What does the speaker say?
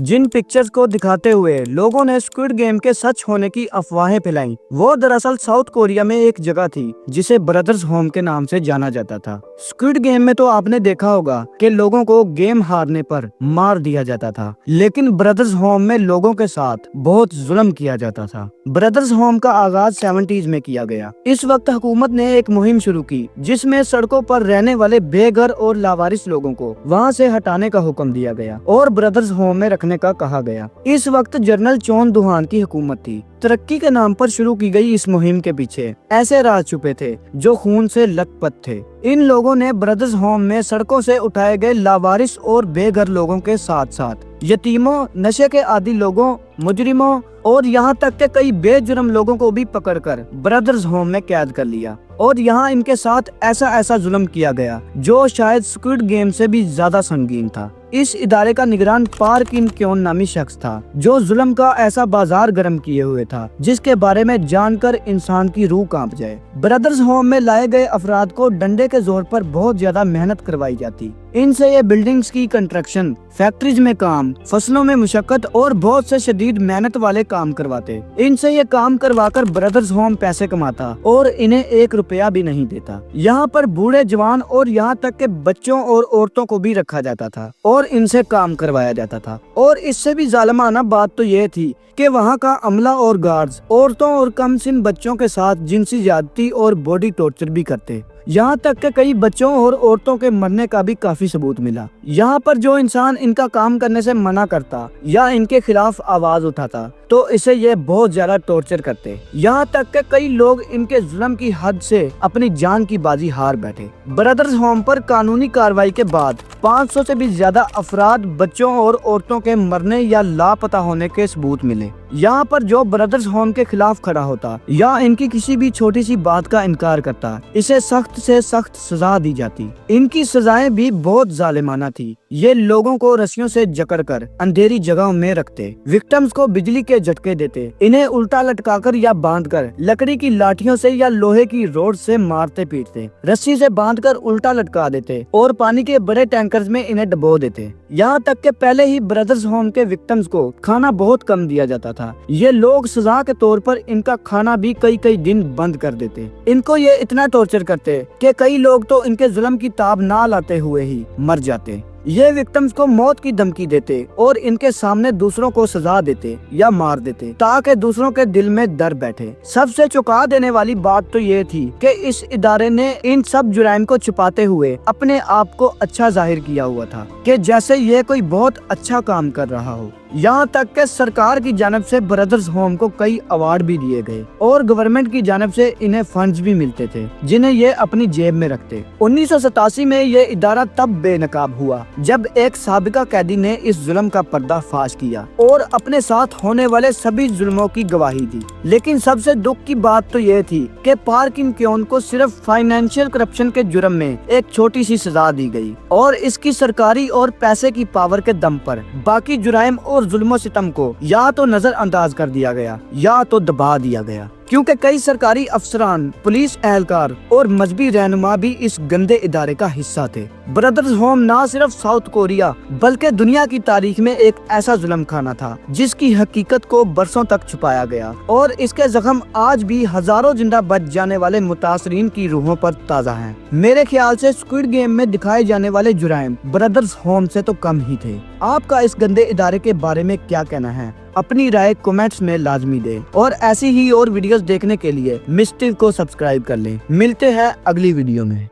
जिन pictures को दिखाते हुए लोगों ने स्क्विड गेम के सच होने की अफवाहें फैलाई, वो दरअसल साउथ कोरिया में एक जगह थी जिसे ब्रदर्स होम के नाम से जाना जाता था। स्क्विड गेम में तो आपने देखा होगा कि लोगों को गेम हारने पर मार दिया जाता था, लेकिन ब्रदर्स होम में लोगों के साथ बहुत जुल्म किया जाता था। ब्रदर्स होम का आगाज 70s में किया गया। इस वक्त हुकूमत ने एक मुहिम शुरू की जिसमें सड़कों पर रहने वाले बेघर और लावारिस लोगों को वहां से हटाने का हुक्म दिया गया और ब्रदर्स होम में रखने का कहा गया। इस वक्त जनरल चोन दुहान की हुकूमत थी। तरक्की के नाम पर शुरू की गई इस मुहिम के पीछे ऐसे राज छुपे थे जो खून से लथपथ थे। इन लोगों ने ब्रदर्स होम में सड़कों से उठाए गए लावारिस और बेघर लोगों के साथ साथ यतीमों, नशे के आदी लोगों, मुजरिमों और यहाँ तक के कई बेजुर्म लोगों को भी पकड़कर ब्रदर्स होम में कैद कर लिया और यहाँ इनके साथ ऐसा जुल्म किया गया जो शायद स्क्विड गेम से भी ज्यादा संगीन था। इस इदारे का निगरान पार्क किम क्योन नामी शख्स था जो जुल्म का ऐसा बाजार गर्म किए हुए था जिसके बारे में जानकर इंसान की रूह कांप जाए। ब्रदर्स होम में लाए गए अफराद को डंडे के जोर पर बहुत ज्यादा मेहनत करवाई जाती। इनसे ये बिल्डिंग्स की कंस्ट्रक्शन, फैक्ट्रीज में काम, फसलों में मुशक्कत और बहुत से शदीद मेहनत वाले काम करवाते। इनसे ये काम करवाकर ब्रदर्स होम पैसे कमाता और इन्हें 1 रुपया भी नहीं देता। यहाँ पर बूढ़े, जवान और यहाँ तक के बच्चों और औरतों को भी रखा जाता था और इनसे काम करवाया जाता था। और इससे भी जालिमाना बात तो ये थी कि वहाँ का अमला और गार्ड्स औरतों और कम सिन बच्चों के साथ जिनसी ज्यादती और बॉडी टॉर्चर भी करते। यहाँ तक के कई बच्चों और औरतों के मरने का भी काफी सबूत मिला। यहाँ पर जो इंसान इनका काम करने से मना करता या इनके खिलाफ आवाज उठाता तो इसे ये बहुत ज्यादा टॉर्चर करते। यहाँ तक के कई लोग इनके जुल्म की हद से अपनी जान की बाजी हार बैठे। ब्रदर्स होम पर कानूनी कार्रवाई के बाद 500 से भी ज्यादा अफराद, बच्चों और औरतों के मरने या लापता होने के सबूत मिले। यहाँ पर जो ब्रदर्स होम के खिलाफ खड़ा होता या इनकी किसी भी छोटी सी बात का इनकार करता, इसे सख्त से सख्त सजा दी जाती। इनकी सजाएं भी बहुत जालिमाना थी। ये लोगों को रस्सियों से जकड़कर अंधेरी जगहों में रखते, विक्टिम्स को बिजली के झटके देते, इन्हें उल्टा लटकाकर या बांधकर लकड़ी की लाठियों से या लोहे की रोड से मारते पीटते, रस्सी से बांधकर उल्टा लटका देते और पानी के बड़े टैंकर्स में इन्हें डबो देते। यहाँ तक के पहले ही ब्रदर्स होम के विक्टिम्स को खाना बहुत कम दिया जाता था। ये लोग सजा के तौर पर इनका खाना भी कई दिन बंद कर देते। इनको ये इतना टॉर्चर करते कि कई लोग तो इनके जुल्म की ताब ना लाते हुए ही मर जाते। ये विक्टिम्स को मौत की धमकी देते और इनके सामने दूसरों को सजा देते या मार देते ताकि दूसरों के दिल में डर बैठे। सबसे चौंका देने वाली बात तो ये थी कि इस इदारे ने इन सब जुराइम को छुपाते हुए अपने आप को अच्छा जाहिर किया हुआ था कि जैसे ये कोई बहुत अच्छा काम कर रहा हो। यहाँ तक के सरकार की जानिब से ब्रदर्स होम को कई अवार्ड भी दिए गए और गवर्नमेंट की जानिब से इन्हें फंड्स भी मिलते थे जिन्हें ये अपनी जेब में रखते। 1987 में ये इदारा तब बेनकाब हुआ जब एक साबिका कैदी ने इस जुल्म का पर्दाफाश किया और अपने साथ होने वाले सभी जुल्मों की गवाही दी। लेकिन सबसे दुख की बात तो ये थी कि पार्क किम क्योन को सिर्फ फाइनेंशियल करप्शन के जुर्म में एक छोटी सी सजा दी गई और इसकी सरकारी और पैसे की पावर के दम पर बाकी जुराइम और जुल्म सितम को या तो नजरअंदाज कर दिया गया या तो दबा दिया गया, क्योंकि कई सरकारी अफसरान, पुलिस एहलकार और मजहबी रहनुमा भी इस गंदे इदारे का हिस्सा थे। ब्रदर्स होम ना सिर्फ साउथ कोरिया बल्कि दुनिया की तारीख में एक ऐसा जुल्म खाना था जिसकी हकीकत को बरसों तक छुपाया गया और इसके जख्म आज भी हजारों जिंदा बच जाने वाले मुतासरीन की रूहों पर ताज़ा हैं। मेरे ख्याल से स्क्विड गेम में दिखाए जाने वाले जुराइम ब्रदर्स होम से तो कम ही थे। आपका इस गंदे इदारे के बारे में क्या कहना है? अपनी राय कमेंट्स में लाजमी दें और ऐसी ही और वीडियोस देखने के लिए मिस्टिव को सब्सक्राइब कर लें। मिलते हैं अगली वीडियो में।